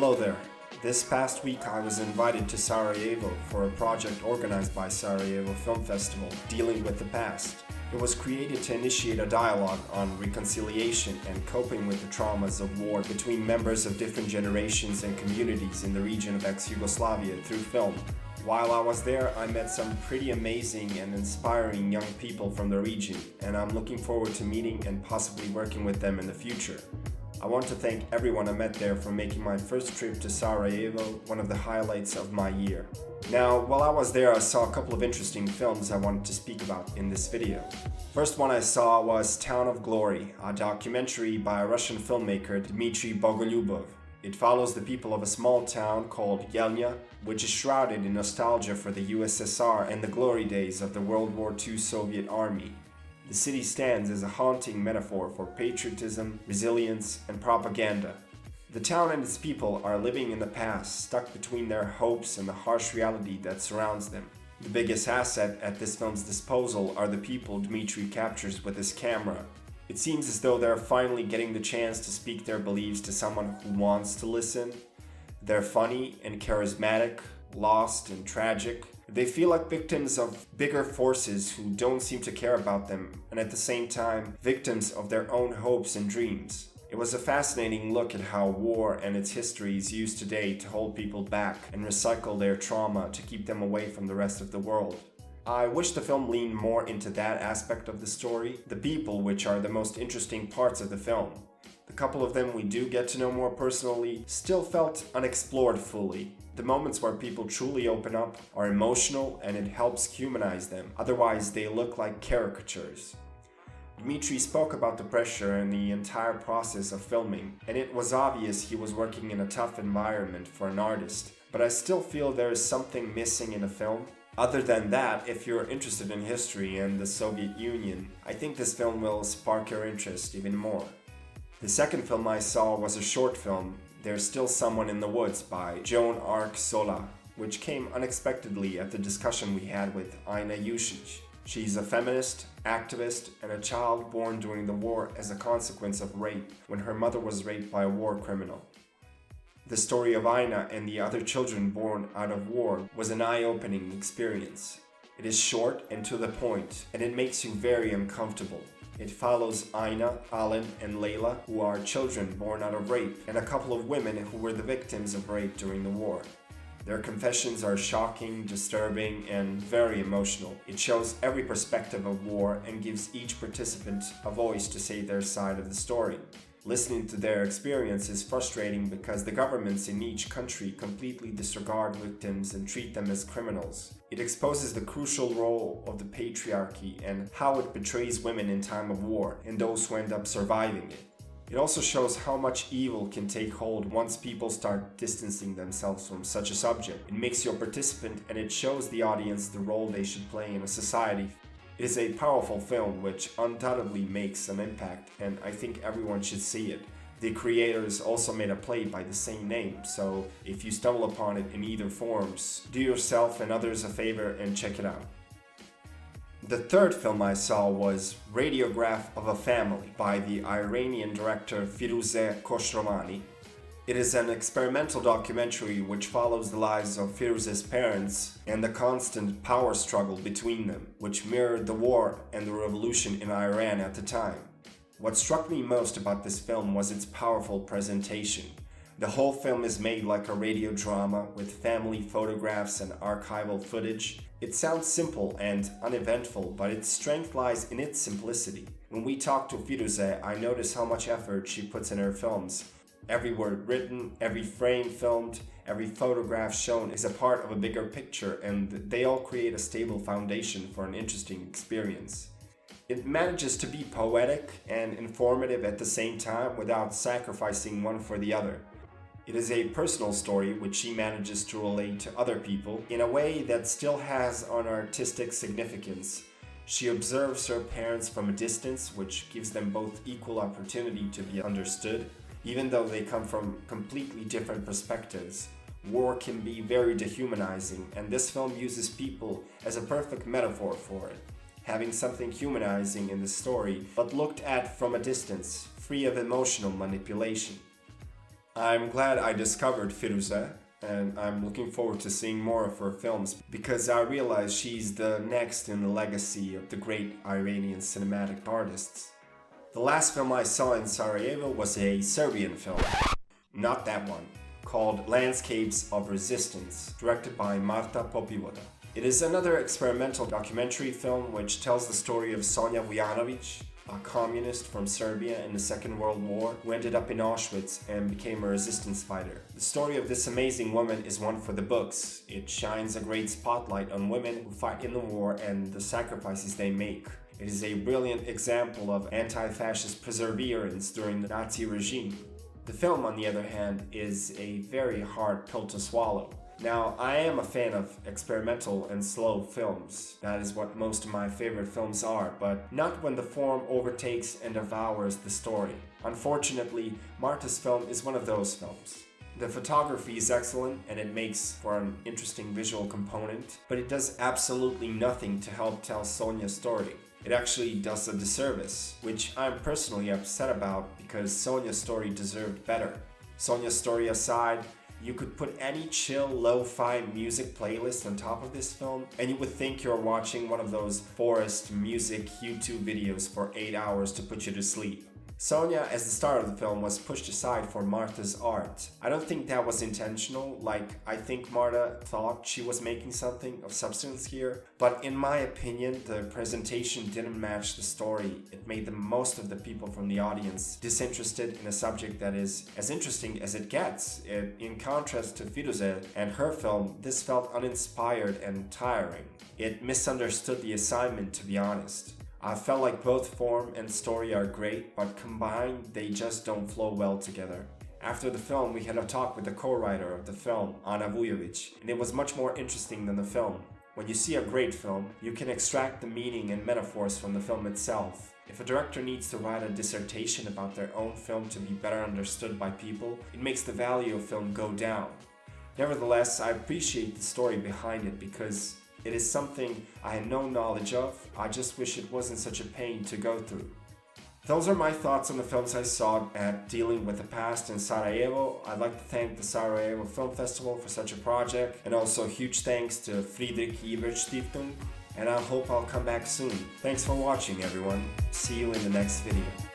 Hello there. This past week I was invited to Sarajevo for a project organized by Sarajevo Film Festival dealing with the past. It was created to initiate a dialogue on reconciliation and coping with the traumas of war between members of different generations and communities in the region of ex-Yugoslavia through film. While I was there, I met some pretty amazing and inspiring young people from the region, and I'm looking forward to meeting and possibly working with them in the future. I want to thank everyone I met there for making my first trip to Sarajevo one of the highlights of my year. Now, while I was there, I saw a couple of interesting films I wanted to speak about in this video. First one I saw was Town of Glory, a documentary by Russian filmmaker Dmitry Bogolyubov. It follows the people of a small town called Yelnya, which is shrouded in nostalgia for the USSR and the glory days of the World War II Soviet Army. The city stands as a haunting metaphor for patriotism, resilience, and propaganda. The town and its people are living in the past, stuck between their hopes and the harsh reality that surrounds them. The biggest asset at this film's disposal are the people Dmitry captures with his camera. It seems as though they're finally getting the chance to speak their beliefs to someone who wants to listen. They're funny and charismatic, lost and tragic. They feel like victims of bigger forces who don't seem to care about them, and at the same time, victims of their own hopes and dreams. It was a fascinating look at how war and its history is used today to hold people back and recycle their trauma to keep them away from the rest of the world. I wish the film leaned more into that aspect of the story, the people which are the most interesting parts of the film. The couple of them we do get to know more personally still felt unexplored fully. The moments where people truly open up are emotional and it helps humanize them, otherwise they look like caricatures. Dmitry spoke about the pressure and the entire process of filming, and it was obvious he was working in a tough environment for an artist, but I still feel there is something missing in the film. Other than that, if you're interested in history and the Soviet Union, I think this film will spark your interest even more. The second film I saw was a short film, There's Still Someone in the Woods by Joan Arc Sola, which came unexpectedly at the discussion we had with Aina Jusic. She's a feminist, activist, and a child born during the war as a consequence of rape when her mother was raped by a war criminal. The story of Aina and the other children born out of war was an eye-opening experience. It is short and to the point, and it makes you very uncomfortable. It follows Aina, Alan, and Layla, who are children born out of rape, and a couple of women who were the victims of rape during the war. Their confessions are shocking, disturbing, and very emotional. It shows every perspective of war and gives each participant a voice to say their side of the story. Listening to their experience is frustrating because the governments in each country completely disregard victims and treat them as criminals. It exposes the crucial role of the patriarchy and how it betrays women in time of war and those who end up surviving it. It also shows how much evil can take hold once people start distancing themselves from such a subject. It makes you a participant and it shows the audience the role they should play in a society. It is a powerful film which undoubtedly makes an impact, and I think everyone should see it. The creators also made a play by the same name, so if you stumble upon it in either forms, do yourself and others a favor and check it out. The third film I saw was Radiograph of a Family by the Iranian director Firuze Khoshromani. It is an experimental documentary which follows the lives of Firuze's parents and the constant power struggle between them, which mirrored the war and the revolution in Iran at the time. What struck me most about this film was its powerful presentation. The whole film is made like a radio drama with family photographs and archival footage. It sounds simple and uneventful, but its strength lies in its simplicity. When we talk to Firuze, I notice how much effort she puts in her films. Every word written, every frame filmed, every photograph shown is a part of a bigger picture, and they all create a stable foundation for an interesting experience. It manages to be poetic and informative at the same time without sacrificing one for the other. It is a personal story which she manages to relate to other people in a way that still has an artistic significance. She observes her parents from a distance, which gives them both equal opportunity to be understood. Even though they come from completely different perspectives, war can be very dehumanizing, and this film uses people as a perfect metaphor for it. Having something humanizing in the story, but looked at from a distance, free of emotional manipulation. I'm glad I discovered Firuze, and I'm looking forward to seeing more of her films because I realize she's the next in the legacy of the great Iranian cinematic artists. The last film I saw in Sarajevo was a Serbian film, not that one, called Landscapes of Resistance, directed by Marta Popivoda. It is another experimental documentary film which tells the story of Sonja Vujanovic, a communist from Serbia in the Second World War who ended up in Auschwitz and became a resistance fighter. The story of this amazing woman is one for the books. It shines a great spotlight on women who fight in the war and the sacrifices they make. It is a brilliant example of anti-fascist perseverance during the Nazi regime. The film, on the other hand, is a very hard pill to swallow. Now, I am a fan of experimental and slow films. That is what most of my favorite films are, but not when the form overtakes and devours the story. Unfortunately, Marta's film is one of those films. The photography is excellent and it makes for an interesting visual component, but it does absolutely nothing to help tell Sonja's story. It actually does a disservice, which I'm personally upset about because Sonja's story deserved better. Sonja's story aside, you could put any chill lo-fi music playlist on top of this film and you would think you're watching one of those forest music YouTube videos for 8 hours to put you to sleep. Sonja, as the star of the film, was pushed aside for Marta's art. I don't think that was intentional, like I think Marta thought she was making something of substance here, but in my opinion, the presentation didn't match the story. It made the most of the people from the audience disinterested in a subject that is as interesting as it gets. In contrast to Firuze and her film, this felt uninspired and tiring. It misunderstood the assignment, to be honest. I felt like both form and story are great, but combined, they just don't flow well together. After the film, we had a talk with the co-writer of the film, Ana Vujovic, and it was much more interesting than the film. When you see a great film, you can extract the meaning and metaphors from the film itself. If a director needs to write a dissertation about their own film to be better understood by people, it makes the value of film go down. Nevertheless, I appreciate the story behind it because it is something I had no knowledge of. I just wish it wasn't such a pain to go through. Those are my thoughts on the films I saw at Dealing with the Past in Sarajevo. I'd like to thank the Sarajevo Film Festival for such a project, and also huge thanks to Friedrich Ebert Stiftung, and I hope I'll come back soon. Thanks for watching, everyone. See you in the next video.